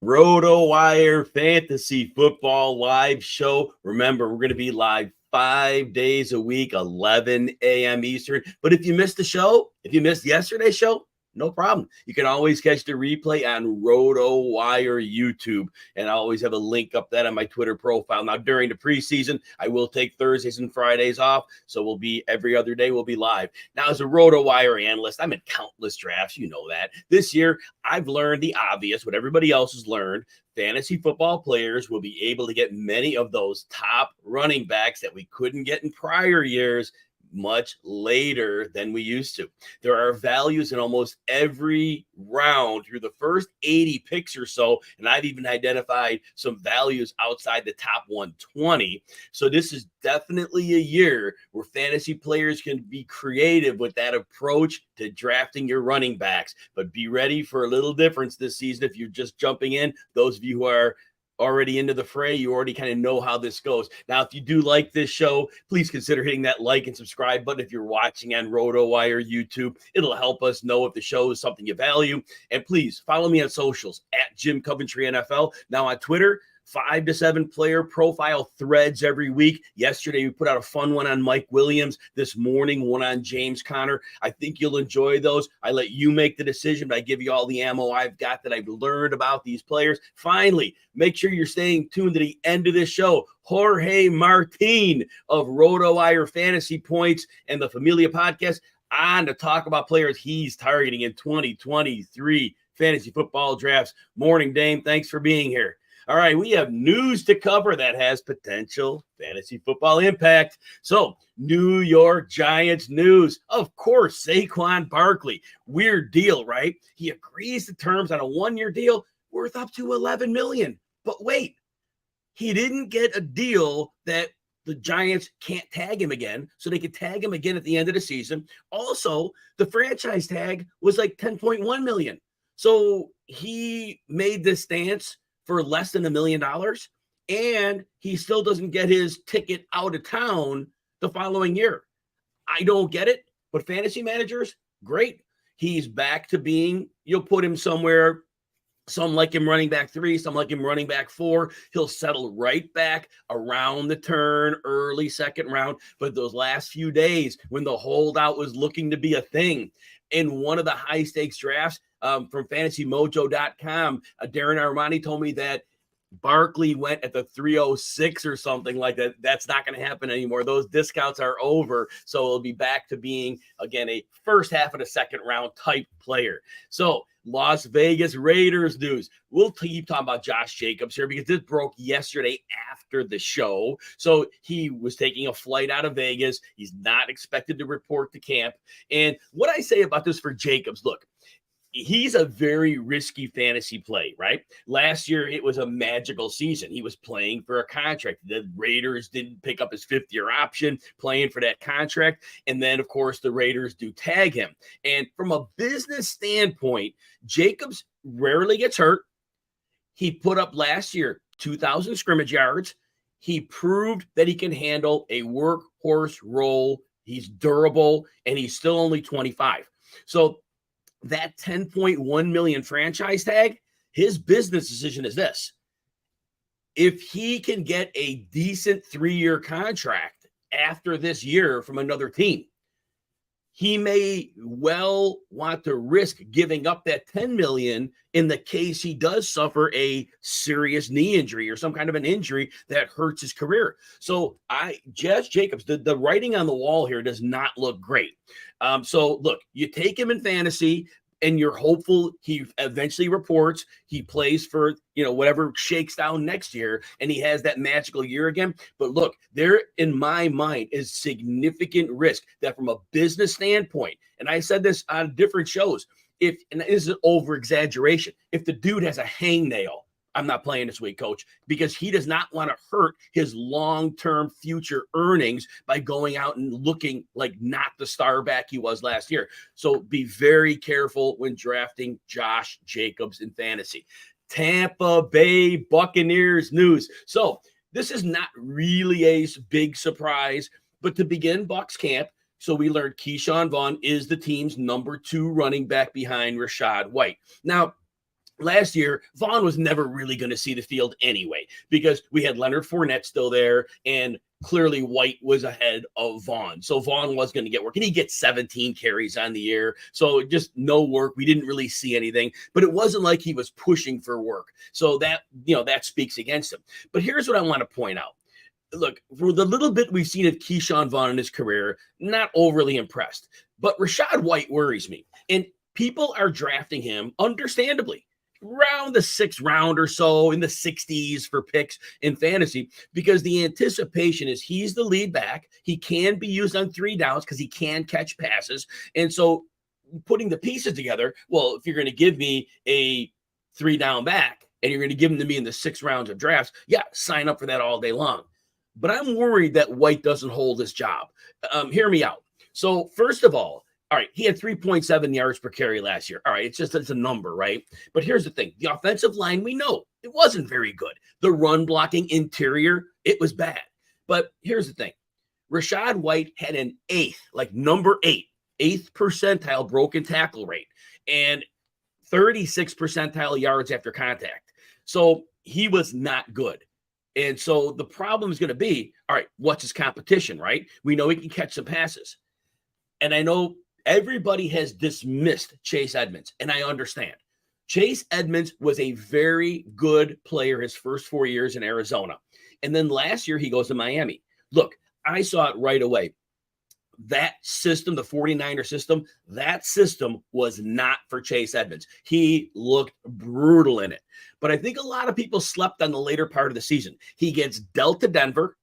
RotoWire Fantasy Football Live Show. Remember, we're going to be live 5 days a week, 11 a.m. Eastern. But if you missed the show, if you missed yesterday's show, no problem. You can always catch the replay on RotoWire YouTube. And I always have a link up that on my Twitter profile. Now, during the preseason, I will take Thursdays and Fridays off. So we'll be every other day, we'll be live. Now, as a RotoWire analyst, I'm in countless drafts. You know that. This year, I've learned the obvious, what everybody else has learned. Fantasy football players will be able to get many of those top running backs that we couldn't get in prior years much later than we used to. There are values in almost every round through the first 80 picks or so, and I've even identified some values outside the top 120. So this is definitely a year where fantasy players can be creative with that approach to drafting your running backs. But be ready for a little difference this season if you're just jumping in. Those of you who are already into the fray, you already kind of know how this goes. Now, if you do like this show, please consider hitting that like and subscribe button. If you're watching on RotoWire YouTube, it'll help us know if the show is something you value. And please follow me on socials at Jim Coventry NFL. Now on Twitter, 5 to 7 player profile threads every week. Yesterday, we put out a fun one on Mike Williams. This morning, one on James Conner. I think you'll enjoy those. I let you make the decision, but I give you all the ammo I've got that I've learned about these players. Finally, make sure you're staying tuned to the end of this show. Jorge Martin of RotoWire Fantasy Points and the Familia Podcast on to talk about players he's targeting in 2023 fantasy football drafts. Morning, Dame. Thanks for being here. All right, we have news to cover that has potential fantasy football impact. So, New York Giants news. Of course, Saquon Barkley. Weird deal, right? He agrees to terms on a 1-year deal worth up to $11 million. But wait, he didn't get a deal that the Giants can't tag him again, so they could tag him again at the end of the season. Also, the franchise tag was like $10.1 million. So he made this stance for less than $1 million, and he still doesn't get his ticket out of town the following year. I don't get it, but fantasy managers, great. He's back to being, you'll put him somewhere, some like him running back 3, some like him running back 4. He'll settle right back around the turn, early second round. But those last few days when the holdout was looking to be a thing, in one of the high stakes drafts, from fantasymojo.com, Darren Armani told me that Barkley went at the 306 or something like that. That's not going to happen anymore. Those discounts are over. So it'll be back to being, again, a first half of the second round type player. So Las Vegas Raiders news. We'll keep talking about Josh Jacobs here because this broke yesterday after the show. So he was taking a flight out of Vegas. He's not expected to report to camp. And what I say about this for Jacobs, look, he's a very risky fantasy play, right? Last year, it was a magical season. He was playing for a contract. The Raiders didn't pick up his 5th-year option, playing for that contract. And then, of course, the Raiders do tag him. And from a business standpoint, Jacobs rarely gets hurt. He put up last year 2,000 scrimmage yards. He proved that he can handle a workhorse role. He's durable, and he's still only 25. So that $10.1 million franchise tag, his business decision is this. If he can get a decent 3-year contract after this year from another team, he may well want to risk giving up that $10 million in the case he does suffer a serious knee injury or some kind of an injury that hurts his career. So Josh Jacobs, the writing on the wall here does not look great. So look, you take him in fantasy and you're hopeful he eventually reports, he plays for, whatever shakes down next year, and he has that magical year again. But look, there in my mind is significant risk that from a business standpoint, and I said this on different shows, and this is an over exaggeration, if the dude has a hangnail, I'm not playing this week, coach, because he does not want to hurt his long-term future earnings by going out and looking like not the star back he was last year. So be very careful when drafting Josh Jacobs in fantasy. Tampa Bay Buccaneers news. So this is not really a big surprise, but to begin Bucs camp, so we learned Keyshawn Vaughn is the team's number 2 running back behind Rashod White. Now, last year, Vaughn was never really going to see the field anyway, because we had Leonard Fournette still there, and clearly White was ahead of Vaughn. So Vaughn was going to get work, and he gets 17 carries on the year. So just no work. We didn't really see anything, but it wasn't like he was pushing for work. So that, that speaks against him. But here's what I want to point out. Look, for the little bit we've seen of Keyshawn Vaughn in his career, not overly impressed, but Rashod White worries me. And people are drafting him, understandably, around the 6th round or so, in the 60s for picks in fantasy, because the anticipation is he's the lead back. He can be used on 3 downs because he can catch passes. And so putting the pieces together, well, if you're going to give me a 3-down back and you're going to give him to me in the 6 rounds of drafts, yeah, sign up for that all day long. But I'm worried that White doesn't hold his job. Hear me out. So first of all right, he had 3.7 yards per carry last year. All right, it's a number, right? But here's the thing. The offensive line, we know, it wasn't very good. The run blocking interior, it was bad. But here's the thing. Rashod White had an 8th percentile broken tackle rate and 36th percentile yards after contact. So he was not good. And so the problem is going to be, all right, what's his competition, right? We know he can catch some passes. And I know everybody has dismissed Chase Edmonds, and I understand. Chase Edmonds was a very good player his first 4 years in Arizona. And then last year he goes to Miami. Look, I saw it right away. That system, the 49er system, that system was not for Chase Edmonds. He looked brutal in it. But I think a lot of people slept on the later part of the season. He gets dealt to Denver,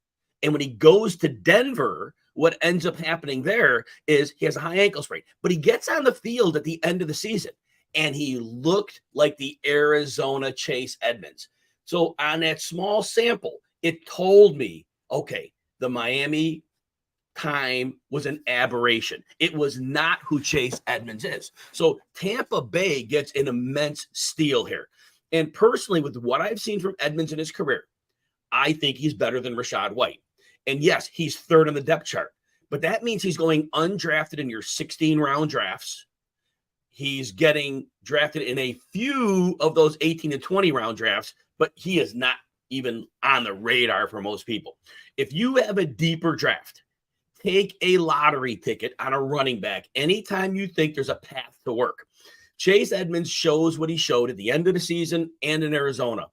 and when he goes to Denver, what ends up happening there is he has a high ankle sprain, but he gets on the field at the end of the season, and he looked like the Arizona Chase Edmonds. So on that small sample, it told me, okay, the Miami time was an aberration. It was not who Chase Edmonds is. So Tampa Bay gets an immense steal here. And personally, with what I've seen from Edmonds in his career, I think he's better than Rashod White. And yes, he's 3rd on the depth chart, but that means he's going undrafted in your 16-round drafts. He's getting drafted in a few of those 18 and 20-round drafts, but he is not even on the radar for most people. If you have a deeper draft, take a lottery ticket on a running back anytime you think there's a path to work. Chase Edmonds shows what he showed at the end of the season and in Arizona.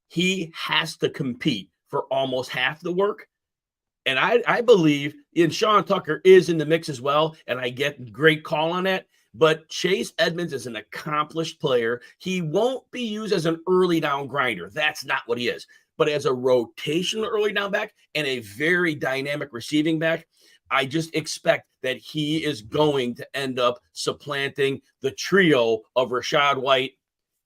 He has to compete for almost half the work. And I believe Sean Tucker is in the mix as well, and I get great call on that. But Chase Edmonds is an accomplished player. He won't be used as an early down grinder. That's not what he is. But as a rotational early down back and a very dynamic receiving back, I just expect that he is going to end up supplanting the trio of Rashod White,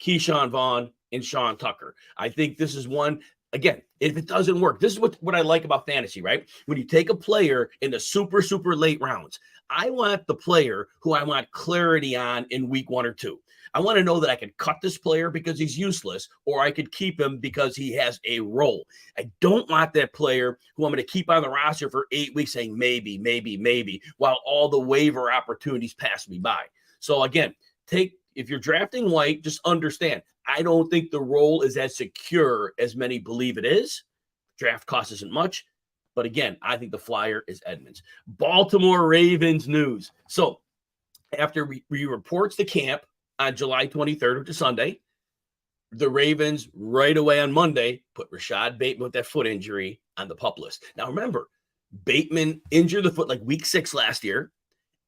Keyshawn Vaughn, and Sean Tucker. I think this is one. Again, if it doesn't work, this is what I like about fantasy, right? When you take a player in the super, super late rounds, I want the player who I want clarity on in week 1 or 2. I want to know that I can cut this player because he's useless, or I could keep him because he has a role. I don't want that player who I'm going to keep on the roster for 8 weeks saying maybe, while all the waiver opportunities pass me by. So again, if you're drafting White, just understand, I don't think the role is as secure as many believe it is. Draft cost isn't much. But again, I think the flyer is Edmonds. Baltimore Ravens news. So after we reports to camp on July 23rd, which is Sunday, the Ravens right away on Monday put Rashod Bateman with that foot injury on the PUP list. Now remember, Bateman injured the foot like week 6 last year.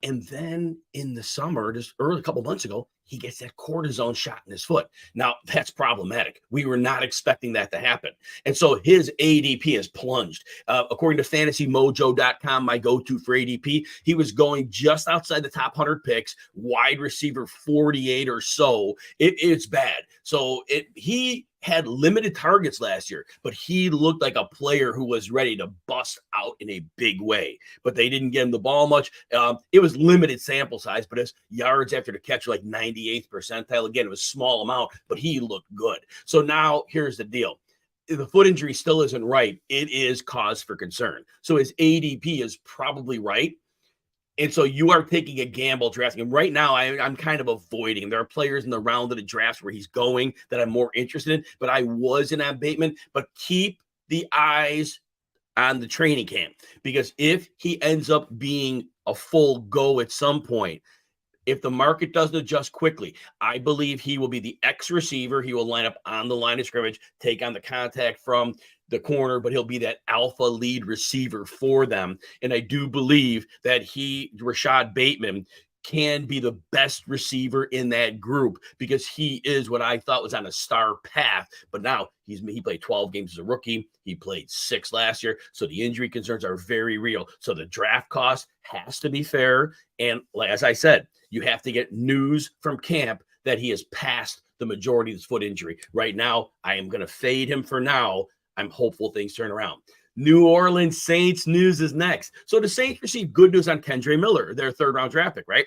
And then in the summer, just a couple months ago, he gets that cortisone shot in his foot. Now, that's problematic. We were not expecting that to happen. And so his ADP has plunged. According to fantasymojo.com, my go-to for ADP, he was going just outside the top 100 picks, wide receiver 48 or so. It's bad. So he had limited targets last year, but he looked like a player who was ready to bust out in a big way. But they didn't get him the ball much. It was limited sample size, but his yards after the catch were like 98th percentile. Again, it was a small amount, but he looked good. So now here's the deal. If the foot injury still isn't right, it is cause for concern. So his ADP is probably right. And so you are taking a gamble drafting him. Right now, I'm kind of avoiding him. There are players in the round of the drafts where he's going that I'm more interested in, but I was in on Bateman. But keep the eyes on the training camp, because if he ends up being a full go at some point, if the market doesn't adjust quickly, I believe he will be the X receiver. He will line up on the line of scrimmage, take on the contact from the corner, but he'll be that alpha lead receiver for them. And I do believe that Rashod Bateman, can be the best receiver in that group, because he is what I thought was on a star path. But now he played 12 games as a rookie. He played 6 last year. So the injury concerns are very real. So the draft cost has to be fair. And as I said, you have to get news from camp that he has passed the majority of his foot injury. Right now, I am going to fade him for now. I'm hopeful things turn around. New Orleans Saints news is next. So the Saints received good news on Kendre Miller, their 3rd-round draft pick, right?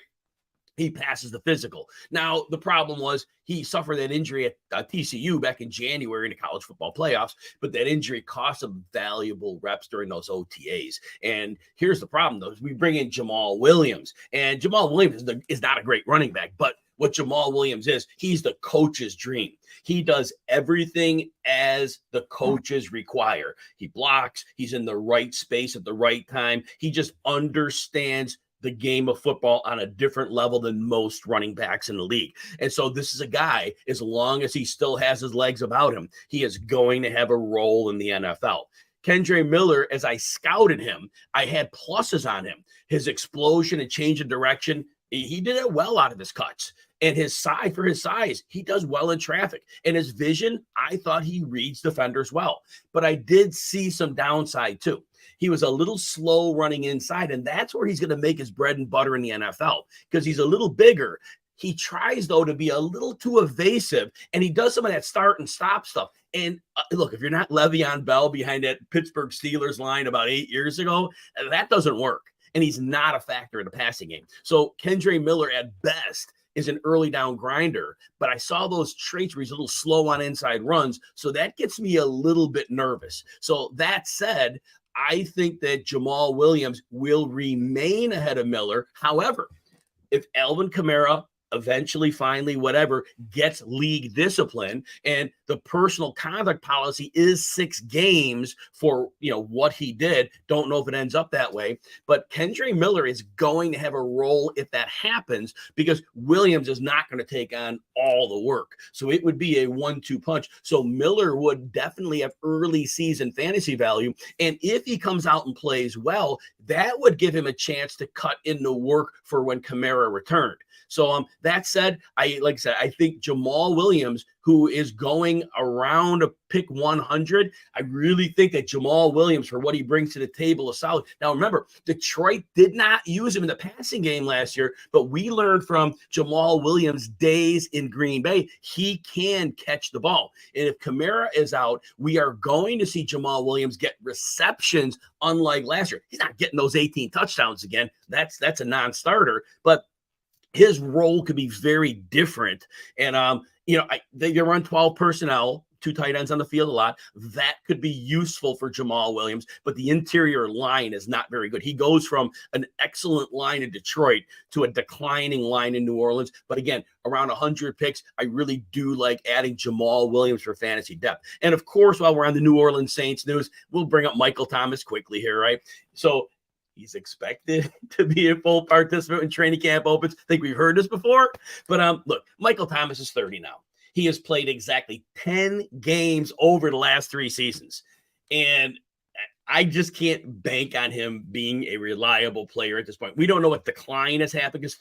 He passes the physical. Now, the problem was he suffered that injury at TCU back in January in the college football playoffs, but that injury cost him valuable reps during those OTAs. And here's the problem, though. We bring in Jamal Williams, and Jamal Williams is not a great running back, but what Jamal Williams is, he's the coach's dream. He does everything as the coaches require. He blocks. He's in the right space at the right time. He just understands the game of football on a different level than most running backs in the league. And so this is a guy, as long as he still has his legs about him, he is going to have a role in the NFL. Kendre Miller, as I scouted him, I had pluses on him. His explosion and change of direction, he did it well out of his cuts. And his size, for his size, he does well in traffic. And his vision, I thought he reads defenders well. But I did see some downside too. He was a little slow running inside, and that's where he's going to make his bread and butter in the NFL, because he's a little bigger. He tries, though, to be a little too evasive, and he does some of that start and stop stuff. And look, if you're not Le'Veon Bell behind that Pittsburgh Steelers line about 8 years ago, that doesn't work. And he's not a factor in the passing game. So Kendre Miller, at best, is an early down grinder, but I saw those traits where he's a little slow on inside runs, so that gets me a little bit nervous. So that said, I think that Jamal Williams will remain ahead of Miller. However, if Alvin Kamara eventually, finally, whatever, gets league discipline, and the personal conduct policy is 6 games for, what he did. Don't know if it ends up that way, but Kendre Miller is going to have a role if that happens, because Williams is not going to take on all the work. So it would be a 1-2 punch. So Miller would definitely have early season fantasy value. And if he comes out and plays well, that would give him a chance to cut in the work for when Kamara returned. So that said, I think Jamal Williams, who is going around a pick 100, I really think that Jamal Williams, for what he brings to the table, is solid. Now, remember, Detroit did not use him in the passing game last year, but we learned from Jamal Williams' days in Green Bay, he can catch the ball. And if Kamara is out, we are going to see Jamal Williams get receptions unlike last year. He's not getting those 18 touchdowns again. That's a non-starter, but his role could be very different. And, they run 12 personnel, 2 tight ends on the field a lot. That could be useful for Jamal Williams, but the interior line is not very good. He goes from an excellent line in Detroit to a declining line in New Orleans. But again, around 100 picks, I really do like adding Jamal Williams for fantasy depth. And of course, while we're on the New Orleans Saints news, we'll bring up Michael Thomas quickly here, right? So he's expected to be a full participant when training camp opens. I think we've heard this before. But look, Michael Thomas is 30 now. He has played exactly 10 games over the last 3 seasons. And I just can't bank on him being a reliable player at this point. We don't know what decline has happened, because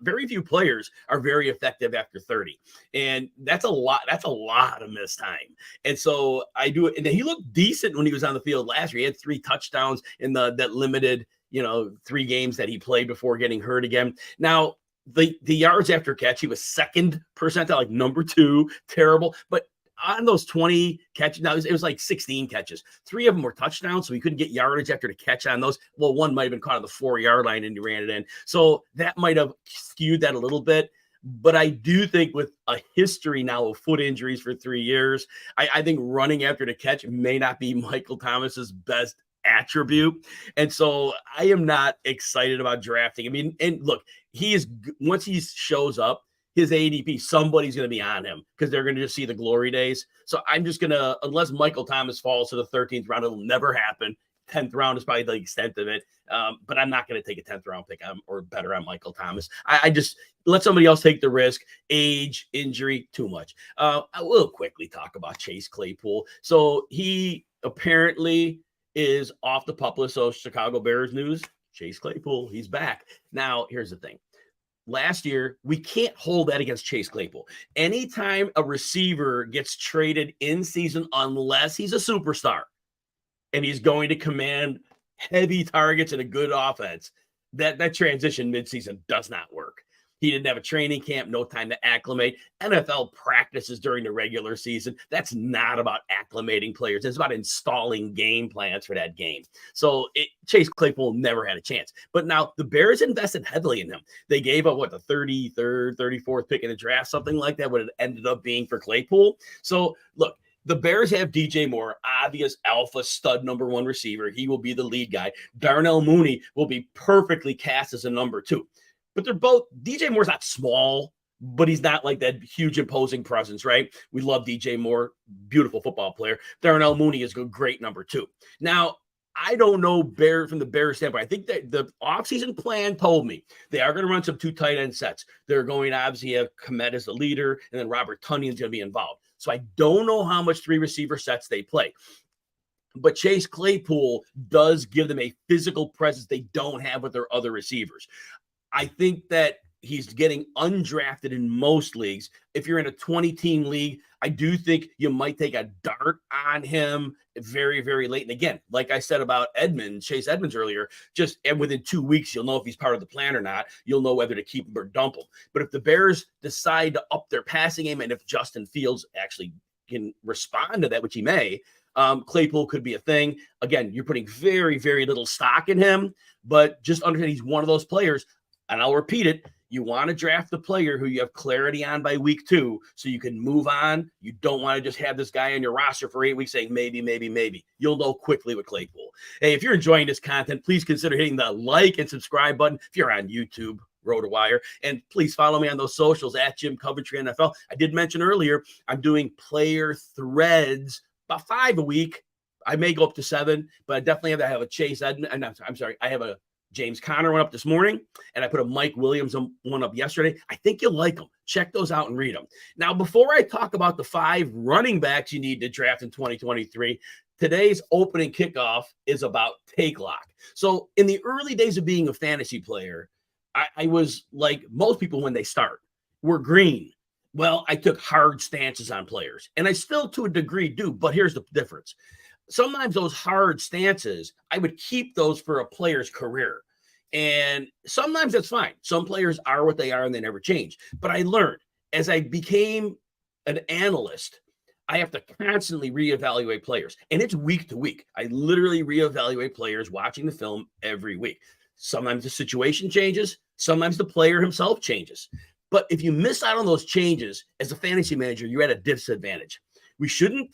very few players are very effective after 30. And that's a lot of missed time. And so and he looked decent when he was on the field last year. He had 3 touchdowns in that limited, 3 games that he played before getting hurt again. Now, the yards after catch, he was 2nd percentile, like number 2, terrible. But on those 20 catches, now it was like 16 catches. 3 of them were touchdowns, so he couldn't get yardage after the catch on those. Well, one might have been caught on the 4-yard line and he ran it in. So that might have skewed that a little bit. But I do think with a history now of foot injuries for 3 years, I think running after the catch may not be Michael Thomas's best attribute. And so I am not excited about drafting. I mean, and look, once he shows up, his ADP, somebody's going to be on him because they're going to just see the glory days. So I'm just going to, unless Michael Thomas falls to the 13th round, it'll never happen. 10th round is probably the extent of it. But I'm not going to take a 10th round pick or better on Michael Thomas. I just let somebody else take the risk. Age, injury, too much. I will quickly talk about Chase Claypool. So he apparently is off the pup list. So Chicago Bears news, Chase Claypool, he's back. Now, here's the thing. Last year, we can't hold that against Chase Claypool. Anytime a receiver gets traded in season, unless he's a superstar and he's going to command heavy targets and a good offense, that transition midseason does not work. He didn't have a training camp, no time to acclimate. NFL practices during the regular season. That's not about acclimating players. It's about installing game plans for that game. So Chase Claypool never had a chance. But now the Bears invested heavily in him. They gave up, the 33rd, 34th pick in the draft, something like that, what it ended up being for Claypool. So, look, the Bears have DJ Moore, obvious alpha stud number one receiver. He will be the lead guy. Darnell Mooney will be perfectly cast as a number two. But they're both, DJ Moore's not small, but he's not like that huge imposing presence, right? We love DJ Moore, beautiful football player. Darnell Mooney is a great number two. Now, I don't know from the Bears standpoint. I think that the offseason plan told me they are going to run some two tight end sets. They're going to obviously have Kmet as the leader, and then Robert Tonyan's going to be involved. So I don't know how much three receiver sets they play. But Chase Claypool does give them a physical presence they don't have with their other receivers. I think that he's getting undrafted in most leagues. If you're in a 20-team league, I do think you might take a dart on him very, very late. And again, like I said about Chase Edmonds earlier, and within 2 weeks, you'll know if he's part of the plan or not. You'll know whether to keep him or dump him. But if the Bears decide to up their passing game, and if Justin Fields actually can respond to that, which he may, Claypool could be a thing. Again, you're putting very, very little stock in him, but just understand he's one of those players. And I'll repeat it. You want to draft the player who you have clarity on by week 2 so you can move on. You don't want to just have this guy on your roster for 8 weeks saying maybe, maybe, maybe. You'll know quickly with Claypool. Hey, if you're enjoying this content, please consider hitting the like and subscribe button if you're on YouTube, RotoWire. And please follow me on those socials at Jim Coventry NFL. I did mention earlier, I'm doing player threads, about 5 a week. I may go up to 7, but I definitely have a Chase Edmonds. I'm sorry. I have a James Conner one up this morning, and I put a Mike Williams one up yesterday. I think you'll like them. Check those out and read them. Now, before I talk about the 5 running backs you need to draft in 2023, today's opening kickoff is about take lock. So in the early days of being a fantasy player, I was like most people when they start. We're green. Well, I took hard stances on players, and I still to a degree do, but here's the difference. Sometimes those hard stances, I would keep those for a player's career. And sometimes that's fine. Some players are what they are and they never change. But I learned as I became an analyst, I have to constantly reevaluate players. And it's week to week. I literally reevaluate players watching the film every week. Sometimes the situation changes. Sometimes the player himself changes. But if you miss out on those changes as a fantasy manager, you're at a disadvantage. We shouldn't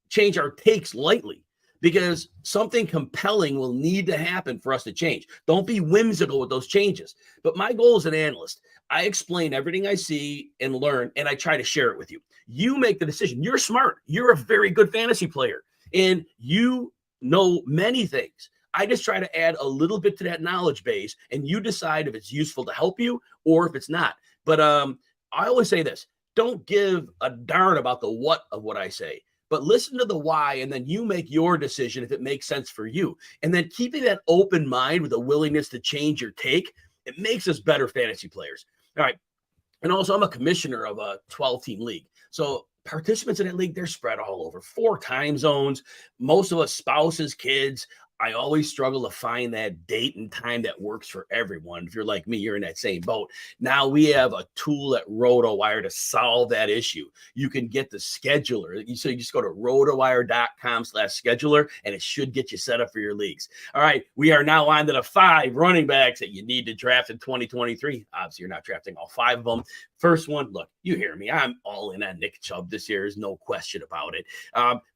change our takes lightly because something compelling will need to happen for us to change. Don't be whimsical with those changes. But my goal as an analyst, I explain everything I see and learn, and I try to share it with you. You make the decision. You're smart. You're a very good fantasy player, and you know many things. I just try to add a little bit to that knowledge base, and you decide if it's useful to help you or if it's not. But I always say this. Don't give a darn about the what of what I say. But listen to the why, and then you make your decision if it makes sense for you. And then keeping that open mind with a willingness to change your take, it makes us better fantasy players. All right. And also, I'm a commissioner of a 12-team league. So participants in that league, they're spread all over 4 time zones. Most of us spouses, kids. I always struggle to find that date and time that works for everyone. If you're like me, you're in that same boat. Now we have a tool at RotoWire to solve that issue. You can get the scheduler. So you just go to rotowire.com/scheduler, and it should get you set up for your leagues. All right, we are now on to the 5 running backs that you need to draft in 2023. Obviously, you're not drafting all 5 of them. First one, look, you hear me. I'm all in on Nick Chubb this year. There's no question about it.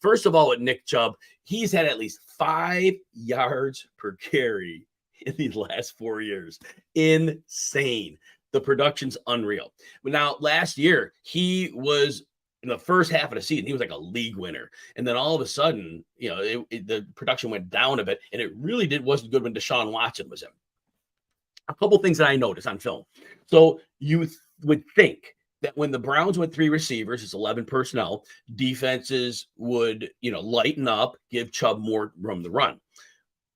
First of all, with Nick Chubb, He's had at least 5 yards per carry in these last 4 years. Insane. The production's unreal. But now, last year, he was in the first half of the season, he was like a league winner. And then all of a sudden, the production went down a bit, and it really wasn't good when Deshaun Watson was in. A couple things that I noticed on film. So you would think that when the Browns went 3 receivers, it's 11 personnel, defenses would, lighten up, give Chubb more room to run.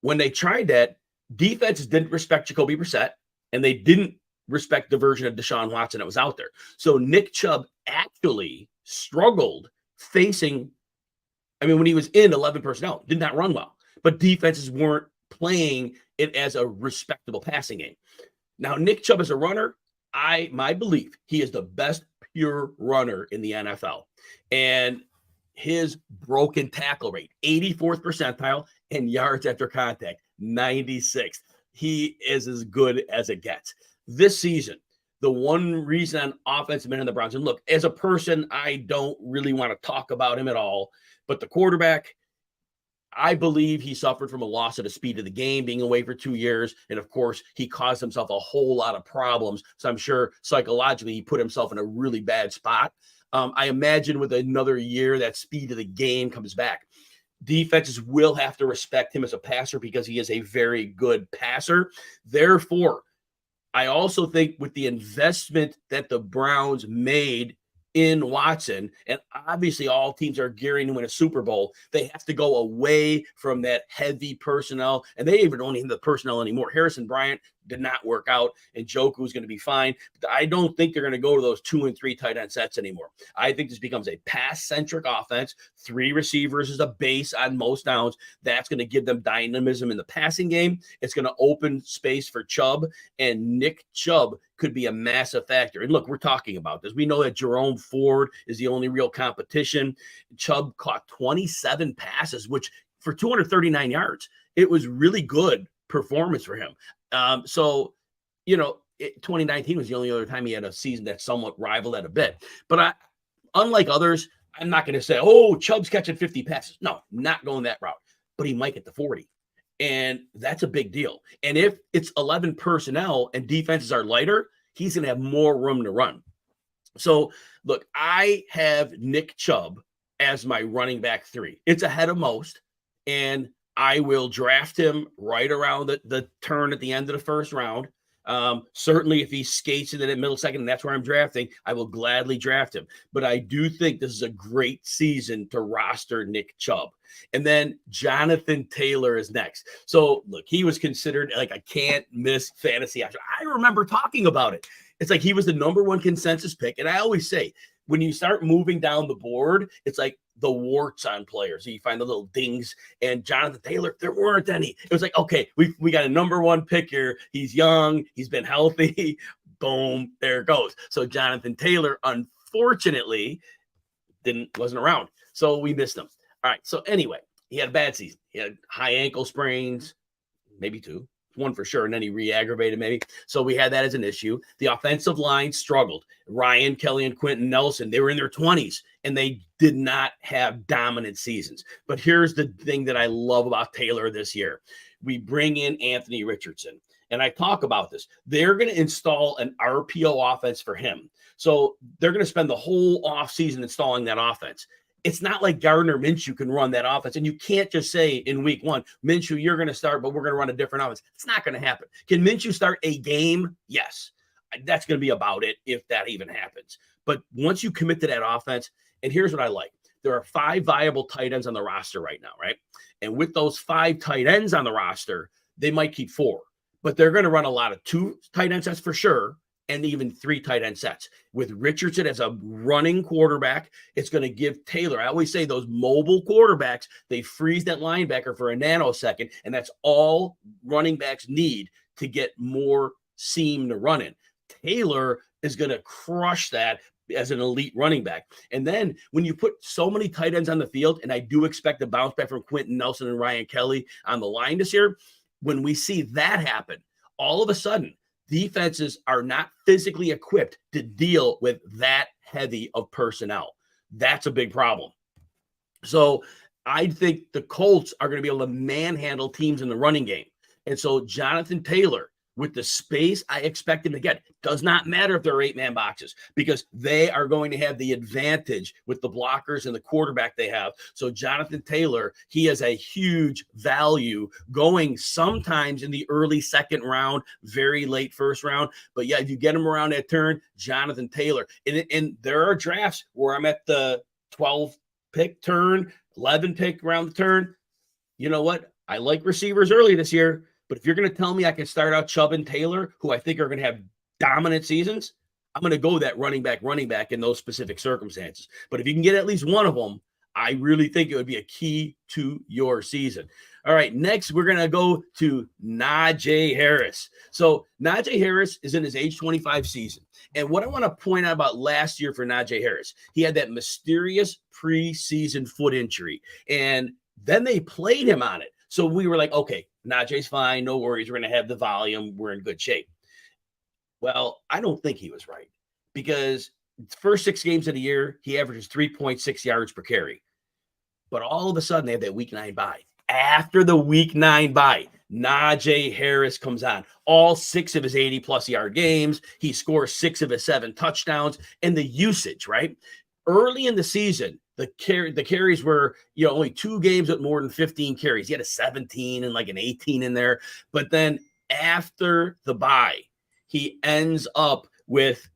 When they tried that, defenses didn't respect Jacoby Brissett, and they didn't respect the version of Deshaun Watson that was out there. So Nick Chubb actually struggled when he was in 11 personnel, did not run well, but defenses weren't playing it as a respectable passing game. Now, Nick Chubb as a runner, my belief, he is the best pure runner in the NFL. And his broken tackle rate, 84th percentile, and yards after contact, 96th. He is as good as it gets. This season, the one reason on offensive men in the Browns, and look, as a person, I don't really want to talk about him at all, but the quarterback, I believe he suffered from a loss of the speed of the game, being away for 2 years. And of course, he caused himself a whole lot of problems. So I'm sure psychologically he put himself in a really bad spot. I imagine with another year, that speed of the game comes back. Defenses will have to respect him as a passer because he is a very good passer. Therefore, I also think with the investment that the Browns made in Watson, and obviously all teams are gearing to win a Super Bowl, they have to go away from that heavy personnel, and they even don't need the personnel anymore. Harrison Bryant did not work out, and Njoku is going to be fine. But I don't think they're going to go to those 2 and 3 tight end sets anymore. I think this becomes a pass-centric offense. 3 receivers is a base on most downs. That's going to give them dynamism in the passing game. It's going to open space for Chubb, and Nick Chubb could be a massive factor. And look, we're talking about this. We know that Jerome Ford is the only real competition. Chubb caught 27 passes, which for 239 yards, it was really good performance for him. 2019 was the only other time he had a season that somewhat rivaled that a bit. But unlike others, I'm not going to say, Chubb's catching 50 passes. No, not going that route. But he might get to 40. And that's a big deal. And if it's 11 personnel and defenses are lighter, he's going to have more room to run. So, look, I have Nick Chubb as my running back 3. It's ahead of most. And I will draft him right around the turn at the end of the first round. Certainly, if he skates in the middle second, and that's where I'm drafting, I will gladly draft him. But I do think this is a great season to roster Nick Chubb. And then Jonathan Taylor is next. So, look, he was considered like a can't-miss fantasy option. I remember talking about it. It's like he was the number 1 consensus pick. And I always say, when you start moving down the board, it's like the warts on players. So you find the little dings. And Jonathan Taylor, there weren't any. It was like, okay, we got a number 1 pick here. He's young. He's been healthy. Boom, there it goes. So Jonathan Taylor, unfortunately, wasn't around. So we missed him. All right. So anyway, he had a bad season. He had high ankle sprains, maybe 2. 1 for sure, and then he re-aggravated maybe. So we had that as an issue. The offensive line struggled. Ryan Kelly and Quentin Nelson, they were in their 20s, and they did not have dominant seasons. But here's the thing that I love about Taylor this year. We bring in Anthony Richardson, and I talk about this. They're going to install an RPO offense for him. So they're going to spend the whole offseason installing that offense. It's not like Gardner Minshew can run that offense. And you can't just say in week 1, Minshew, you're going to start, but we're going to run a different offense. It's not going to happen. Can Minshew start a game? Yes. That's going to be about it if that even happens. But once you commit to that offense, and here's what I like. There are 5 viable tight ends on the roster right now, right? And with those 5 tight ends on the roster, they might keep 4. But they're going to run a lot of 2 tight end sets for sure, and even 3 tight end sets. With Richardson as a running quarterback, it's going to give Taylor, I always say those mobile quarterbacks, they freeze that linebacker for a nanosecond, and that's all running backs need to get more seam to run in. Taylor is going to crush that as an elite running back. And then when you put so many tight ends on the field, and I do expect a bounce back from Quentin Nelson and Ryan Kelly on the line this year, when we see that happen, all of a sudden, defenses are not physically equipped to deal with that heavy of personnel. That's a big problem. So I think the Colts are going to be able to manhandle teams in the running game. And so Jonathan Taylor, with the space I expect him to get, does not matter if they're 8-man boxes, because they are going to have the advantage with the blockers and the quarterback they have. So Jonathan Taylor, he has a huge value going sometimes in the early second round, very late first round. But yeah, if you get him around that turn, Jonathan Taylor. And there are drafts where I'm at the 12 pick turn, 11 pick around the turn. You know what? I like receivers early this year. But if you're going to tell me I can start out Chubb and Taylor, who I think are going to have dominant seasons, I'm going to go that running back in those specific circumstances. But if you can get at least one of them, I really think it would be a key to your season. All right, next we're going to go to Najee Harris. So Najee Harris is in his age 25 season. And what I want to point out about last year for Najee Harris, he had that mysterious preseason foot injury. And then they played him on it. So we were like, okay, Najee's fine. No worries. We're going to have the volume. We're in good shape. Well, I don't think he was right, because first 6 games of the year, he averages 3.6 yards per carry. But all of a sudden, they have that week 9 bye. After the week 9 bye, Najee Harris comes on. All 6 of his 80-plus yard games. He scores 6 of his 7 touchdowns. And the usage, right? Early in the season, the carries were, only 2 games with more than 15 carries. He had a 17 and like an 18 in there. But then after the bye, he ends up with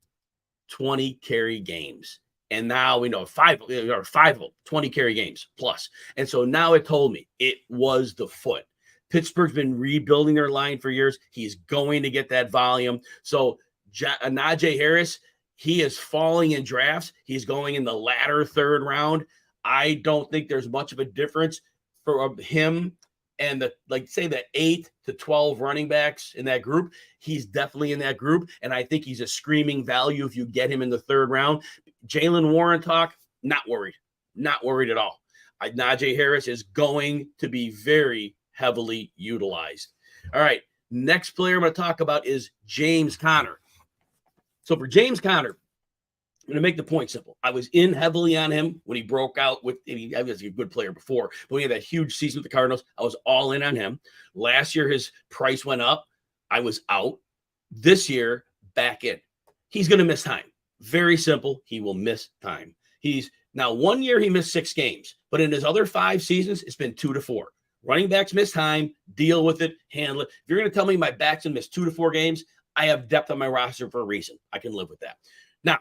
20 carry games. And now we know 5 of them, 20 carry games plus. And so now it told me it was the foot. Pittsburgh's been rebuilding their line for years. He's going to get that volume. So Najee Harris, he is falling in drafts. He's going in the latter 3rd round. I don't think there's much of a difference for him and the 8 to 12 running backs in that group. He's definitely in that group. And I think he's a screaming value if you get him in the 3rd round. Jaylen Warren talk, not worried at all. Najee Harris is going to be very heavily utilized. All right. Next player I'm going to talk about is James Conner. So for James Conner, I'm going to make the point simple. I was in heavily on him when he broke out I was a good player before, but when he had that huge season with the Cardinals, I was all in on him. Last year, his price went up. I was out. This year, back in. He's going to miss time. Very simple. He will miss time. Now 1 year he missed 6 games, but in his other 5 seasons, it's been 2 to 4. Running backs miss time, deal with it, handle it. If you're going to tell me my backs will miss 2 to 4 games, I have depth on my roster for a reason. I can live with that. Now,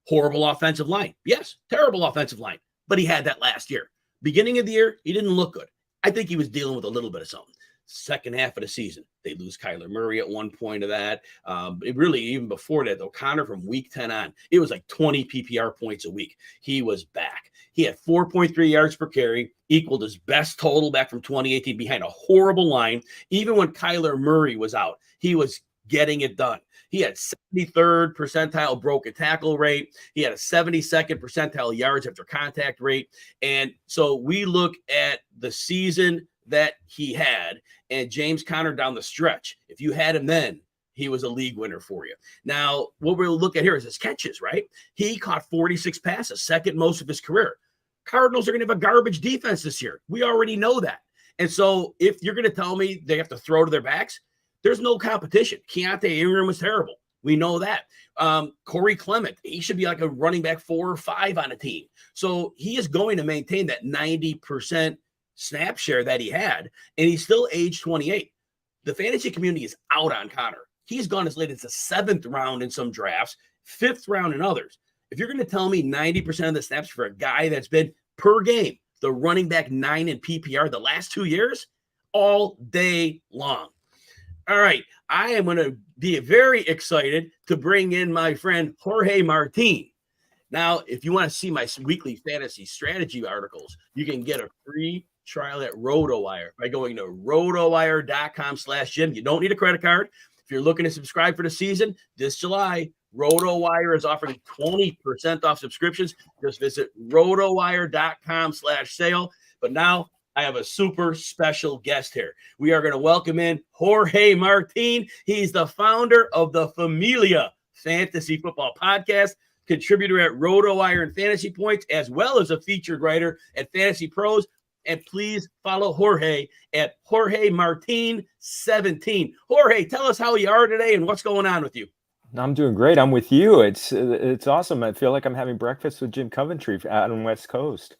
horrible offensive line. Yes, terrible offensive line. But he had that last year. Beginning of the year, he didn't look good. I think he was dealing with a little bit of something. Second half of the season, they lose Kyler Murray at one point of that. Even before that, though, Conner from week 10 on, it was like 20 PPR points a week. He was back. He had 4.3 yards per carry, equaled his best total back from 2018 behind a horrible line. Even when Kyler Murray was out, he was getting it done. He had 73rd percentile broken tackle rate. He had a 72nd percentile yards after contact rate. And so we look at the season that he had and James Conner down the stretch. If you had him then, he was a league winner for you. Now, what we'll look at here is his catches, right? He caught 46 passes, second most of his career. Cardinals are going to have a garbage defense this year. We already know that. And so if you're going to tell me they have to throw to their backs, there's no competition. Keontae Ingram was terrible. We know that. Corey Clement, he should be like a running back 4 or 5 on a team. So he is going to maintain that 90% snap share that he had, and he's still age 28. The fantasy community is out on Conner. He's gone as late as the 7th round in some drafts, 5th round in others. If you're going to tell me 90% of the snaps for a guy that's been per game, the running back 9 in PPR the last 2 years, all day long. All right, I am going to be very excited to bring in my friend Jorge Martin. Now, if you want to see my weekly fantasy strategy articles, you can get a free trial at RotoWire by going to rotowire.com/Jim. You don't need a credit card. If you're looking to subscribe for the season, this July, RotoWire is offering 20% off subscriptions. Just visit rotowire.com/sale. But now I have a super special guest here. We are going to welcome in Jorge Martin. He's the founder of the Familia Fantasy Football Podcast, contributor at RotoWire and Fantasy Points, as well as a featured writer at Fantasy Pros. And please follow Jorge at Jorge Martin 17. Jorge, tell us how you are today and what's going on with you. I'm doing great. I'm with you. It's awesome. I feel like I'm having breakfast with Jim Coventry out on West Coast.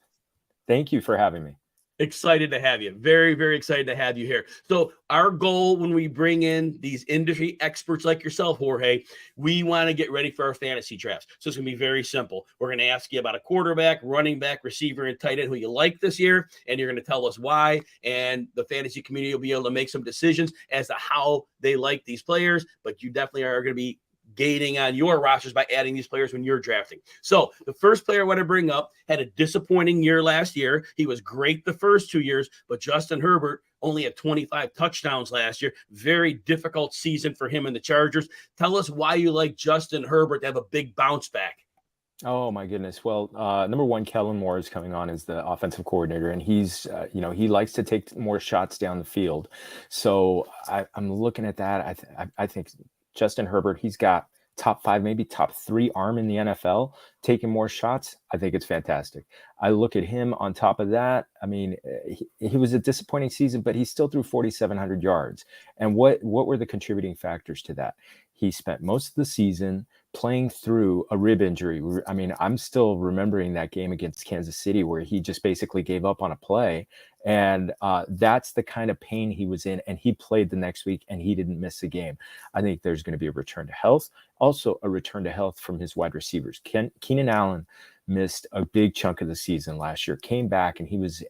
Thank you for having me. Excited to have you. Very, very excited to have you here. So our goal when we bring in these industry experts like yourself, Jorge, we want to get ready for our fantasy drafts. So it's going to be very simple. We're going to ask you about a quarterback, running back, receiver, and tight end who you like this year, and you're going to tell us why, and the fantasy community will be able to make some decisions as to how they like these players, but you definitely are going to be gating on your rosters by adding these players when you're drafting. So the first player I want to bring up had a disappointing year last year. He was great the first 2 years, but Justin Herbert only had 25 touchdowns last year. Very difficult season for him and the Chargers. Tell us why you like Justin Herbert to have a big bounce back. Oh my goodness. Well, number one, Kellen Moore is coming on as the offensive coordinator, and he's, he likes to take more shots down the field. So I'm looking at that. I think Justin Herbert, he's got top 5, maybe top 3 arm in the NFL, taking more shots. I think it's fantastic. I look at him on top of that. I mean, he was a disappointing season, but he still threw 4,700 yards. And what were the contributing factors to that? He spent most of the season playing through a rib injury. I mean, I'm still remembering that game against Kansas City where he just basically gave up on a play. And that's the kind of pain he was in. And he played the next week and he didn't miss a game. I think there's going to be a return to health. Also a return to health from his wide receivers. Keenan Allen missed a big chunk of the season last year, came back, and he was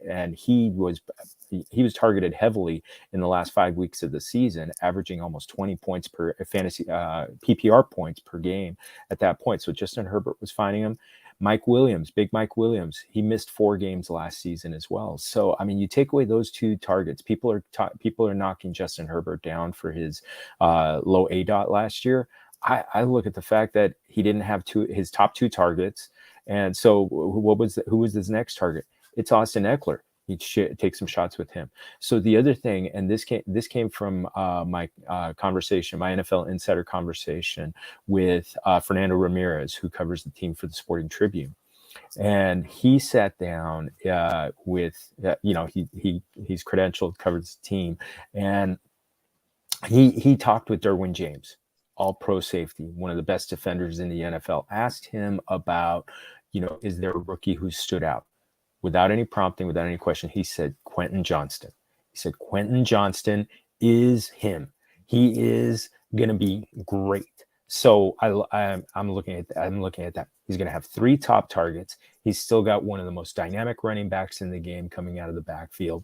targeted heavily in the last 5 weeks of the season, averaging almost 20 points per fantasy PPR points per game at that point. So Justin Herbert was finding him. Big Mike Williams, he missed 4 games last season as well. So, I mean, you take away those 2 targets, people are knocking Justin Herbert down for his low ADOT last year. I look at the fact that he didn't have his top 2 targets. And so who was his next target? It's Austin Eckler. He take some shots with him. So the other thing, and this came from my conversation, my NFL insider conversation with Fernando Ramirez, who covers the team for the Sporting Tribune. And he sat down with, he's credentialed, covers the team. And he talked with Derwin James, all-pro safety, one of the best defenders in the NFL, asked him about, is there a rookie who stood out? Without any prompting, without any question, he said Quentin Johnston. He said Quentin Johnston is him. He is going to be great. So I'm looking at that. He's going to have 3 top targets. He's still got one of the most dynamic running backs in the game coming out of the backfield.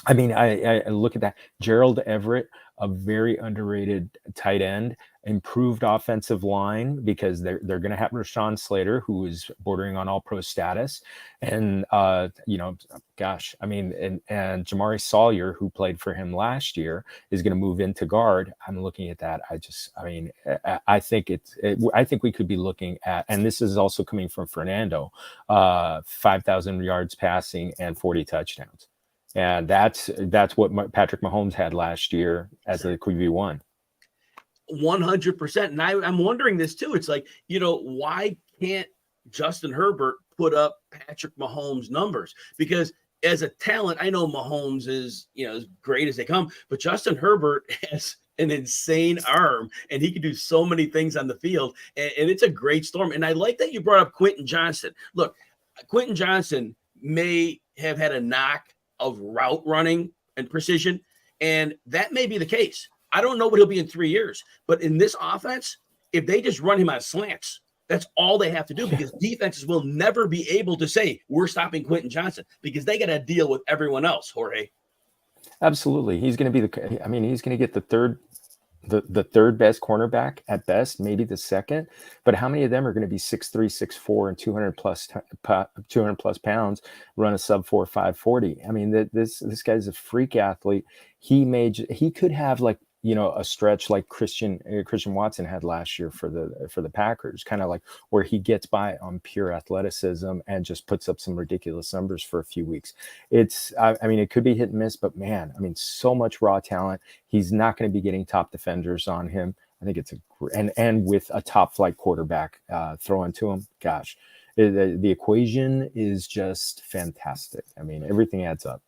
I mean, I look at that. Gerald Everett, a very underrated tight end, improved offensive line because they're going to have Rashawn Slater, who is bordering on all-pro status. And, and Jamari Sawyer, who played for him last year, is going to move into guard. I'm looking at that. I think we could be looking at, and this is also coming from Fernando, 5,000 yards passing and 40 touchdowns. And that's what Patrick Mahomes had last year as a QB1. 100%. And I'm wondering this too. It's like, why can't Justin Herbert put up Patrick Mahomes' numbers? Because as a talent, I know Mahomes is, as great as they come, but Justin Herbert has an insane arm and he can do so many things on the field. And it's a great storm. And I like that you brought up Quentin Johnston. Look, Quentin Johnston may have had a knock of route running and precision, and that may be the case. I don't know what he'll be in 3 years, but in this offense, if they just run him on slants, that's all they have to do, because defenses will never be able to say we're stopping Quentin Johnston because they got to deal with everyone else, Jorge. Absolutely. He's going to be he's going to get the third best cornerback at best, maybe the second, but how many of them are going to be 6'3", 6'4", and 200 plus pounds, run a sub 4.5 40? I mean, this guy's a freak athlete. He could have a stretch like Christian Watson had last year for the Packers, kind of like where he gets by on pure athleticism and just puts up some ridiculous numbers for a few weeks. It could be hit and miss, but man, so much raw talent. He's not going to be getting top defenders on him. I think it's and with a top flight quarterback throwing to him, gosh, The equation is just fantastic. I mean, everything adds up.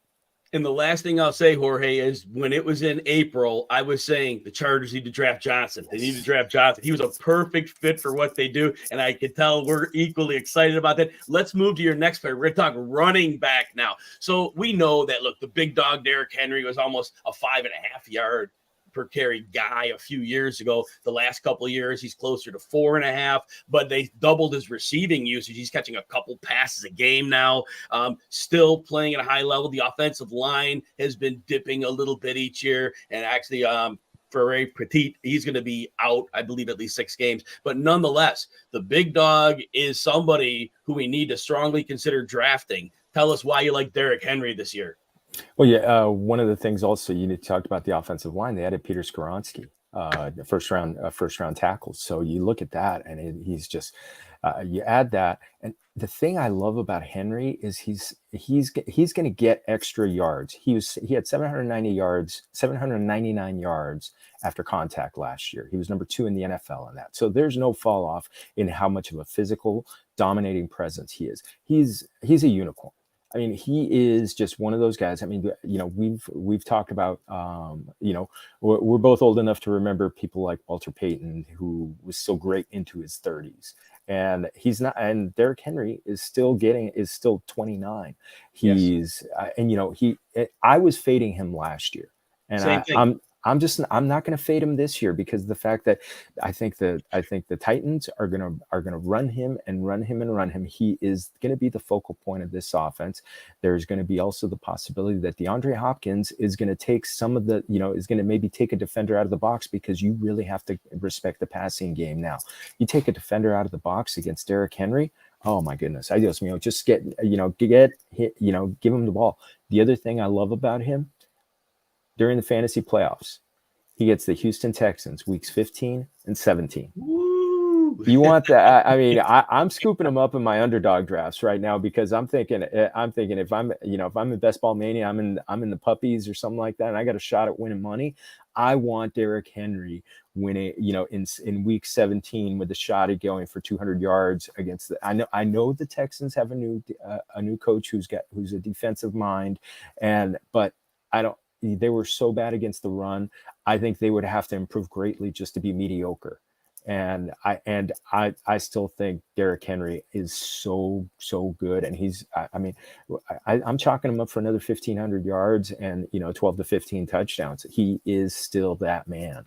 And the last thing I'll say, Jorge, is when it was in April, I was saying the Chargers need to draft Johnson. They need to draft Johnson. He was a perfect fit for what they do, and I can tell we're equally excited about that. Let's move to your next player. We're going to talk running back now. So we know that, look, the big dog Derrick Henry was almost a 5.5 yard per carry guy a few years ago. The last couple of years, he's closer to 4.5, but they doubled his receiving usage. He's catching a couple passes a game now, still playing at a high level. The offensive line has been dipping a little bit each year, and actually for a Petit, he's going to be out, I believe, at least 6 games. But nonetheless, the big dog is somebody who we need to strongly consider drafting. Tell us why you like Derrick Henry this year. Well, yeah. One of the things also you talked about the offensive line. They added Peter Skoronski, first round tackles. So you look at that, and he's just you add that. And the thing I love about Henry is he's going to get extra yards. He had 799 yards after contact last year. He was number 2 in the NFL in that. So there's no fall off in how much of a physical dominating presence he is. He's a unicorn. I mean, he is just one of those guys. I mean, we've talked about, we're both old enough to remember people like Walter Payton, who was still great into his 30s, and he's not. And Derrick Henry is still 29. He's, I was fading him last year, and I'm not going to fade him this year because of the fact that I think the Titans are going to run him. He is going to be the focal point of this offense. There's going to be also the possibility that DeAndre Hopkins is going to take some of the, is going to maybe take a defender out of the box, because you really have to respect the passing game now. You take a defender out of the box against Derrick Henry. Oh my goodness. Just give him the ball. The other thing I love about him, during the fantasy playoffs, he gets the Houston Texans weeks 15 and 17. Woo! You want that? I'm scooping him up in my underdog drafts right now, because I'm thinking if I'm in Best Ball Mania, I'm in the puppies or something like that, and I got a shot at winning money. I want Derrick Henry winning, in week 17 with a shot at going for 200 yards against I know the Texans have a new coach who's a defensive mind, but they were so bad against the run. I think they would have to improve greatly just to be mediocre. And I still think Derrick Henry is so good. And I'm chalking him up for another 1,500 yards and 12 to 15 touchdowns. He is still that man.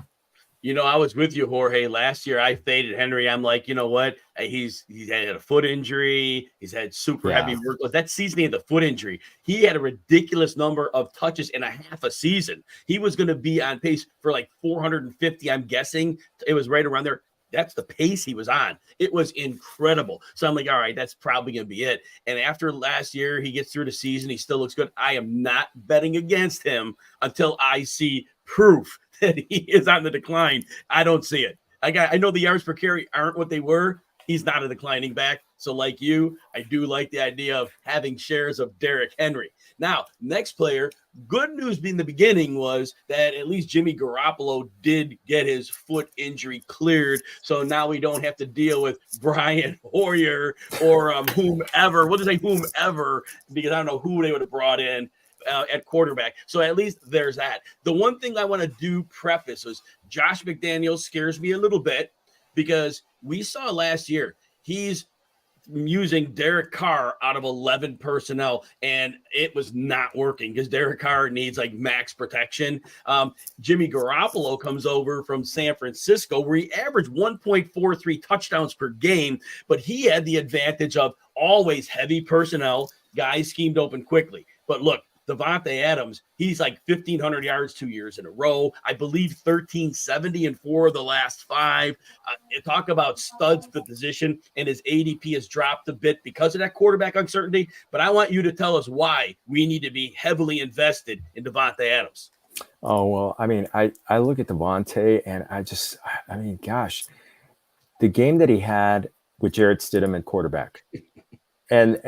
I was with you, Jorge. Last year, I faded Henry. I'm like, you know what? He's had a foot injury. He's had super heavy workload. That season, he had the foot injury. He had a ridiculous number of touches in a half a season. He was going to be on pace for like 450, I'm guessing. It was right around there. That's the pace he was on. It was incredible. So I'm like, all right, that's probably going to be it. And after last year, he gets through the season. He still looks good. I am not betting against him until I see proof that he is on the decline. I don't see it. I know the yards per carry aren't what they were. He's not a declining back. So like you, I do like the idea of having shares of Derrick Henry. Now, next player, good news in the beginning was that at least Jimmy Garoppolo did get his foot injury cleared. So now we don't have to deal with Brian Hoyer or whomever. We'll just say whomever, because I don't know who they would have brought in at quarterback. So at least there's that. The one thing I want to do preface was Josh McDaniels scares me a little bit, because we saw last year he's using Derek Carr out of 11 personnel, and it was not working because Derek Carr needs like max protection. Jimmy Garoppolo comes over from San Francisco, where he averaged 1.43 touchdowns per game, but he had the advantage of always heavy personnel, guys schemed open quickly. But look, Davante Adams, he's like 1,500 yards 2 years in a row. I believe 1,370 in 4 of the last 5. Talk about studs to the position, and his ADP has dropped a bit because of that quarterback uncertainty. But I want you to tell us why we need to be heavily invested in Davante Adams. Oh, well, I look at Davante, and gosh, the game that he had with Jarrett Stidham at quarterback, and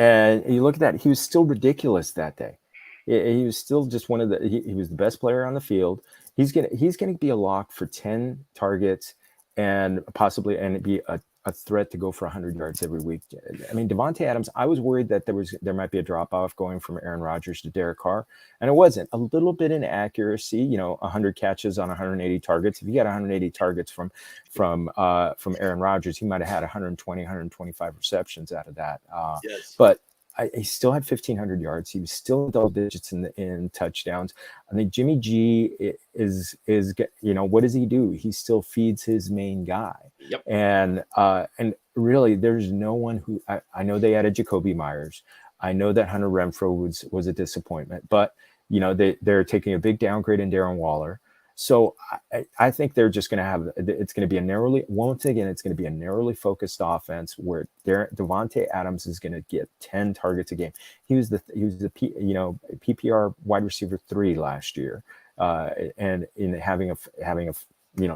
you look at that, he was still ridiculous that day. He was still just one of he was the best player on the field. He's gonna be a lock for 10 targets and possibly be a a threat to go for 100 yards every week. I mean, Davante Adams, I was worried that there might be a drop off going from Aaron Rodgers to Derek Carr, and it wasn't. A little bit in accuracy, 100 catches on 180 targets. If you got 180 targets from Aaron Rodgers, he might have had 120, 125 receptions out of that. Yes. But he still had 1,500 yards. He was still double digits in touchdowns. I think Jimmy G is what does he do? He still feeds his main guy. Yep. And really, there's no one who I know they added Jacoby Myers. I know that Hunter Renfrow was a disappointment, but they're taking a big downgrade in Darren Waller. So I think they're just going to have, it's going to be it's going to be a narrowly focused offense where Davante Adams is going to get 10 targets a game. He was the PPR wide receiver 3 last year, and in having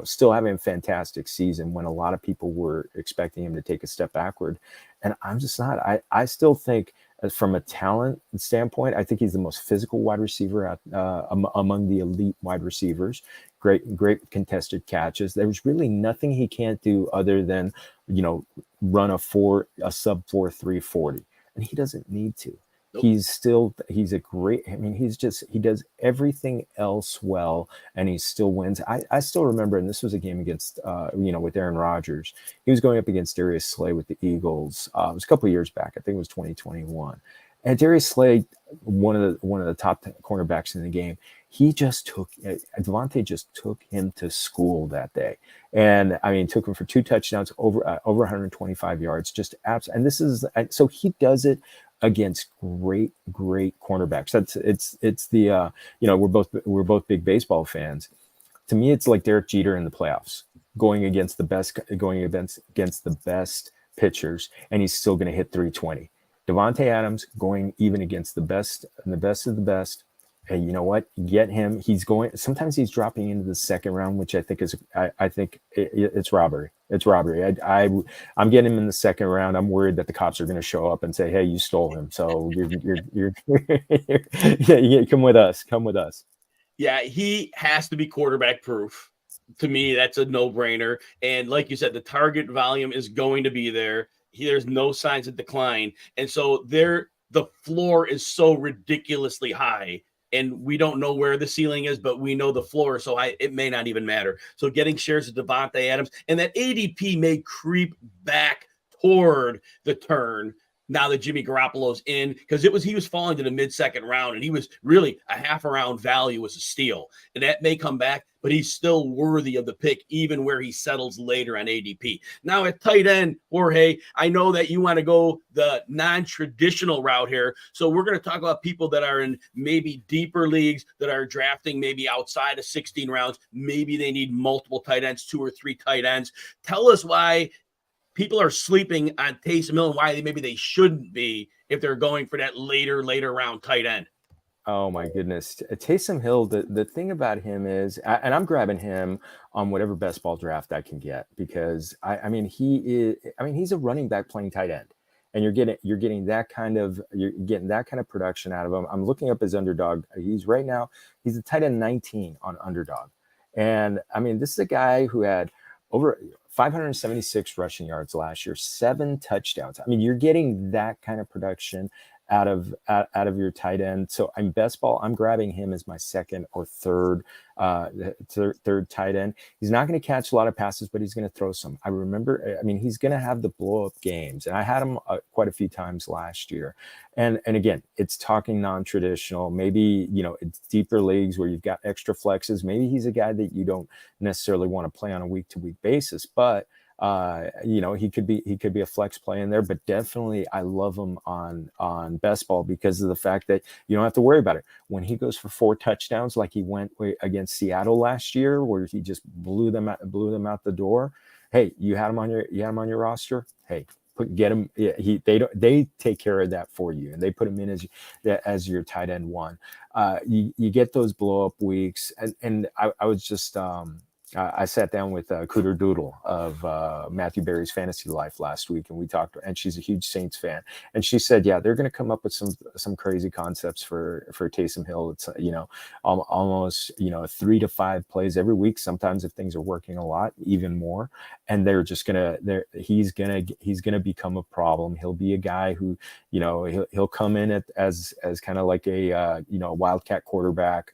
still having a fantastic season when a lot of people were expecting him to take a step backward. And I'm just not. I still think, from a talent standpoint, I think he's the most physical wide receiver among the elite wide receivers. Great contested catches. There's really nothing he can't do other than, run a sub 4.3 40, and he doesn't need to. Nope. He does everything else well, and he still wins. I still remember, and this was a game against, with Aaron Rodgers. He was going up against Darius Slay with the Eagles. It was a couple of years back. I think it was 2021. And Darius Slay, one of the top cornerbacks in the game, Davante just took him to school that day. And I mean, took him for 2 touchdowns, over 125 yards, so he does it against great cornerbacks. We're both big baseball fans. To me, it's like Derek Jeter in the playoffs, going against the best pitchers, and he's still going to hit 320. Davante Adams going even against the best and the best of the best. And you know what? Get him. Sometimes he's dropping into the second round, which I think it's robbery. It's robbery. I'm getting him in the second round. I'm worried that the cops are going to show up and say, "Hey, you stole him. So you're come with us. Come with us." Yeah, he has to be quarterback proof. To me, that's a no-brainer. And like you said, the target volume is going to be there. There's no signs of decline. And so the floor is so ridiculously high. And we don't know where the ceiling is, but we know the floor is so high, it may not even matter. So getting shares of Davante Adams, and that ADP may creep back toward the turn now that Jimmy Garoppolo's in, because he was falling to the mid-second round, and he was really a half a round value as a steal. And that may come back, but he's still worthy of the pick, even where he settles later on ADP. Now at tight end, Jorge, I know that you want to go the non-traditional route here. So we're going to talk about people that are in maybe deeper leagues that are drafting maybe outside of 16 rounds. Maybe they need multiple tight ends, 2 or 3 tight ends. Tell us why people are sleeping on Taysom Hill and why maybe they shouldn't be if they're going for that later round tight end. Oh my goodness. Taysom Hill, the thing about him is, and I'm grabbing him on whatever best ball draft I can get, because he's a running back playing tight end, and you're getting that kind of production out of him. I'm looking up his underdog. He's a tight end 19 on underdog. And I mean, this is a guy who had over 576 rushing yards last year, 7 touchdowns. I mean, you're getting that kind of production out of your tight end. So I'm best ball. I'm grabbing him as my second or third tight end. He's not going to catch a lot of passes, but he's going to throw some. He's going to have the blow up games, and I had him quite a few times last year. And again, it's talking non-traditional. Maybe it's deeper leagues where you've got extra flexes. Maybe he's a guy that you don't necessarily want to play on a week to week basis, but he could be a flex play in there, but definitely I love him on best ball because of the fact that you don't have to worry about it. When he goes for 4 touchdowns, like he went against Seattle last year, where he just blew them out the door. Hey, you had him on your roster. Hey, get him. Yeah, they take care of that for you, and they put him in as your tight end 1. You get those blow up weeks, and I was just I sat down with Cooter Doodle of Matthew Berry's Fantasy Life last week, and we talked. And she's a huge Saints fan, and she said, "Yeah, they're going to come up with some crazy concepts for Taysom Hill. It's almost 3 to 5 plays every week. Sometimes if things are working a lot, even more. And they're just he's gonna become a problem. He'll be a guy who he'll come in as kind of like a wildcat quarterback."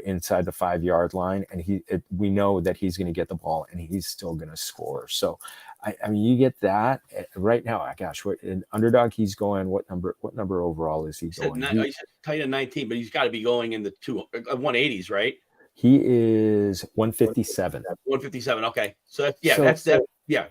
Inside the 5-yard line, and we know that he's going to get the ball and he's still going to score. So, I mean, you get that right now. Gosh, what in underdog he's going? What number overall is he going? He said tight end 19, but he's got to be going in the 180s, right? He is 157. 157. Okay, so that's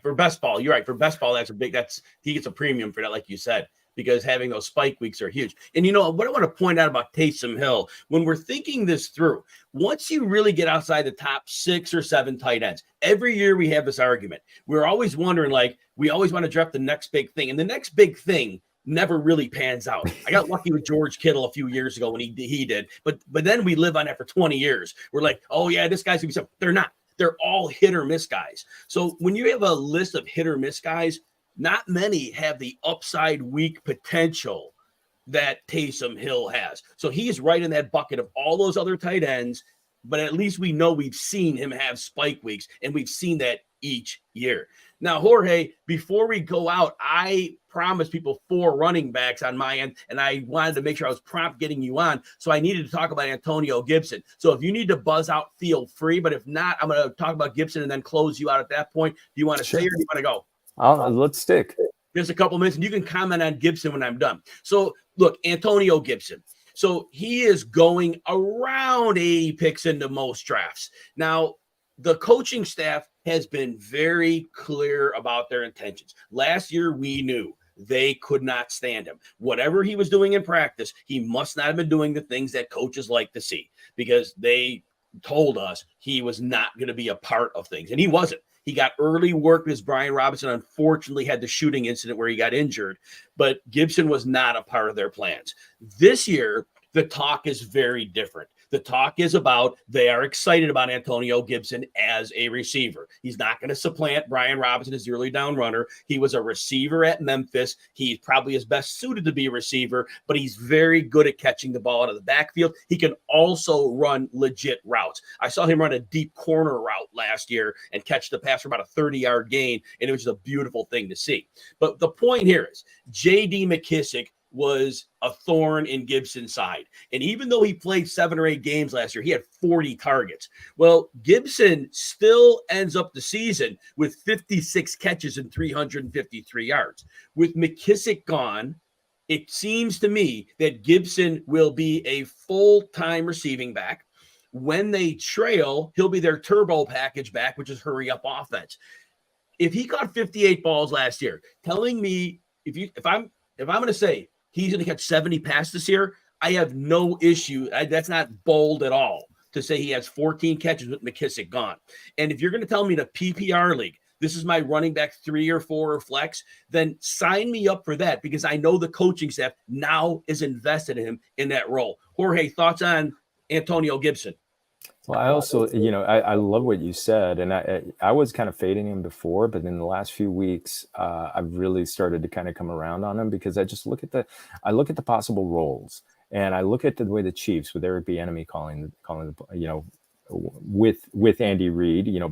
for best ball. You're right. For best ball, he gets a premium for that, like you said, because having those spike weeks are huge. And what I want to point out about Taysom Hill, when we're thinking this through, once you really get outside the top 6 or 7 tight ends, every year we have this argument. We're always wondering, we always want to draft the next big thing. And the next big thing never really pans out. I got lucky with George Kittle a few years ago when he did. But then we live on that for 20 years. We're like, oh, yeah, this guy's going to be something. They're not. They're all hit or miss guys. So when you have a list of hit or miss guys, not many have the upside week potential that Taysom Hill has. So he's right in that bucket of all those other tight ends, but at least we know we've seen him have spike weeks, and we've seen that each year. Now, Jorge, before we go out, I promised people 4 running backs on my end, and I wanted to make sure I was prompt getting you on, so I needed to talk about Antonio Gibson. So if you need to buzz out, feel free, but if not, I'm going to talk about Gibson and then close you out at that point. Do you want to say or do you want to go? Let's stick. Just a couple minutes, and you can comment on Gibson when I'm done. So, look, Antonio Gibson. So he is going around 80 picks into most drafts. Now, the coaching staff has been very clear about their intentions. Last year, we knew they could not stand him. Whatever he was doing in practice, he must not have been doing the things that coaches like to see, because they told us he was not going to be a part of things, and he wasn't. He got early work because Brian Robinson unfortunately had the shooting incident where he got injured, but Gibson was not a part of their plans. This year, the talk is very different. The talk is about they are excited about Antonio Gibson as a receiver. He's not going to supplant Brian Robinson as the early down runner. He was a receiver at Memphis. He probably is best suited to be a receiver, but he's very good at catching the ball out of the backfield. He can also run legit routes. I saw him run a deep corner route last year and catch the pass for about a 30-yard gain, and it was just a beautiful thing to see. But the point here is J.D. McKissic was a thorn in Gibson's side. And even though he played 7 or 8 games last year, he had 40 targets. Well, Gibson still ends up the season with 56 catches and 353 yards. With McKissic gone, it seems to me that Gibson will be a full-time receiving back. When they trail, he'll be their turbo package back, which is hurry-up offense. If he caught 58 balls last year, telling me if I'm going to say he's going to catch 70 passes this year, I have no issue. That's not bold at all to say he has 14 catches with McKissic gone. And if you're going to tell me in a PPR league, this is my running back 3 or 4 or flex, then sign me up for that, because I know the coaching staff now is invested in him in that role. Jorge, thoughts on Antonio Gibson? Well, I also, I love what you said, and I was kind of fading him before, but in the last few weeks, I've really started to kind of come around on him, because I just look at the possible roles, and I look at the way the Chiefs with Eric Bieniemy calling with Andy Reid,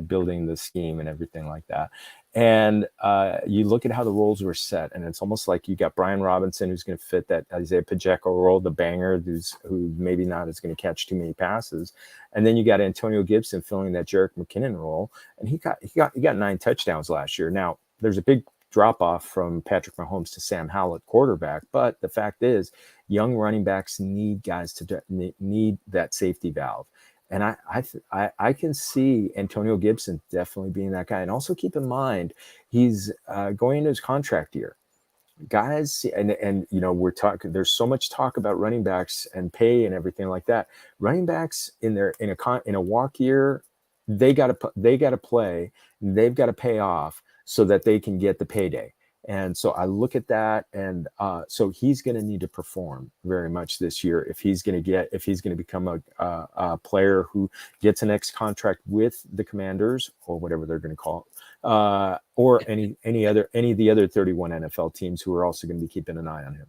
building the scheme and everything like that. And you look at how the roles were set, and it's almost like you got Brian Robinson, who's going to fit that Isaiah Pacheco role, the banger, who maybe not is going to catch too many passes. And then you got Antonio Gibson filling that Jerick McKinnon role, and he got 9 touchdowns last year. Now, there's a big drop off from Patrick Mahomes to Sam Howell at quarterback, but the fact is, young running backs need guys to need that safety valve. And I can see Antonio Gibson definitely being that guy. And also keep in mind, he's going into his contract year. Guys, and we're talking, there's so much talk about running backs and pay and everything like that. Running backs in a walk year, they got to play, they've got to pay off so that they can get the payday. And so I look at that, and so he's going to need to perform very much this year if he's going to become a player who gets an next contract with the Commanders or whatever they're going to call it, or any of the other 31 NFL teams who are also going to be keeping an eye on him.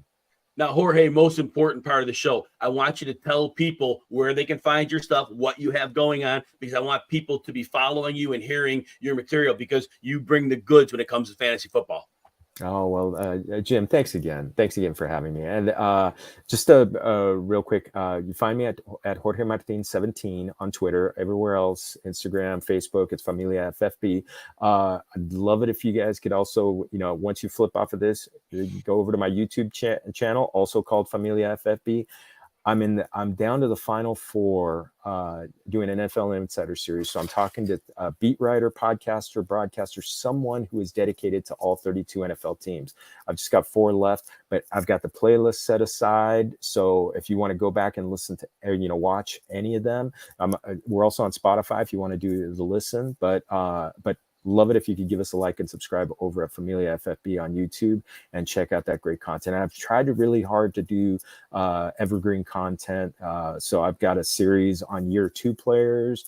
Now, Jorge, most important part of the show, I want you to tell people where they can find your stuff, what you have going on, because I want people to be following you and hearing your material, because you bring the goods when it comes to fantasy football. Oh, well, Jim, thanks again. Thanks again for having me. And just a real quick, you find me at Jorge Martin 17 on Twitter, everywhere else, Instagram, Facebook, it's Familia FFB. I'd love it if you guys could also, once you flip off of this, go over to my YouTube channel, also called Familia FFB. I'm down to the final 4 doing an NFL Insider series. So I'm talking to a beat writer, podcaster, broadcaster, someone who is dedicated to all 32 NFL teams. I've just got 4 left, but I've got the playlist set aside. So if you want to go back and listen to, watch any of them, we're also on Spotify if you want to do the listen, but love it if you could give us a like and subscribe over at Familia FFB on YouTube and check out that great content. And I've tried really hard to do evergreen content. So I've got a series on year 2 players,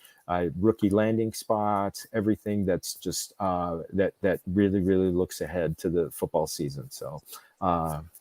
rookie landing spots, everything that's just that really, really looks ahead to the football season. So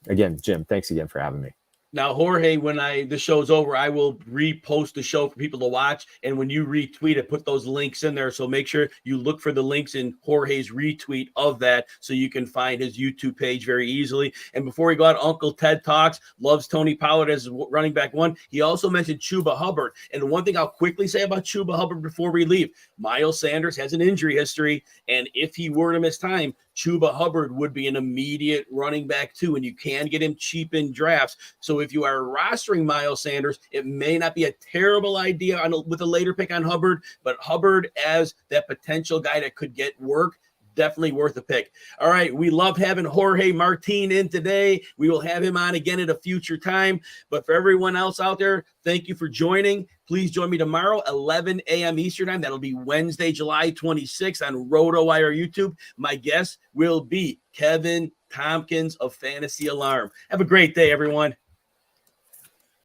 again, Jim, thanks again for having me. Now, Jorge, when the show's over, I will repost the show for people to watch. And when you retweet it, put those links in there. So make sure you look for the links in Jorge's retweet of that so you can find his YouTube page very easily. And before we go out, Uncle Ted Talks loves Tony Pollard as running back 1. He also mentioned Chuba Hubbard. And one thing I'll quickly say about Chuba Hubbard before we leave, Miles Sanders has an injury history. And if he were to miss time, Chuba Hubbard would be an immediate running back too, and you can get him cheap in drafts. So if you are rostering Miles Sanders, it may not be a terrible idea with a later pick on Hubbard, but Hubbard as that potential guy that could get work, definitely worth a pick. All right, we love having Jorge Martin in today. We will have him on again at a future time. But for everyone else out there, thank you for joining. Please join me tomorrow, 11 a.m. Eastern time. That'll be Wednesday, July 26th on RotoWire YouTube. My guest will be Kevin Tompkins of Fantasy Alarm. Have a great day, everyone.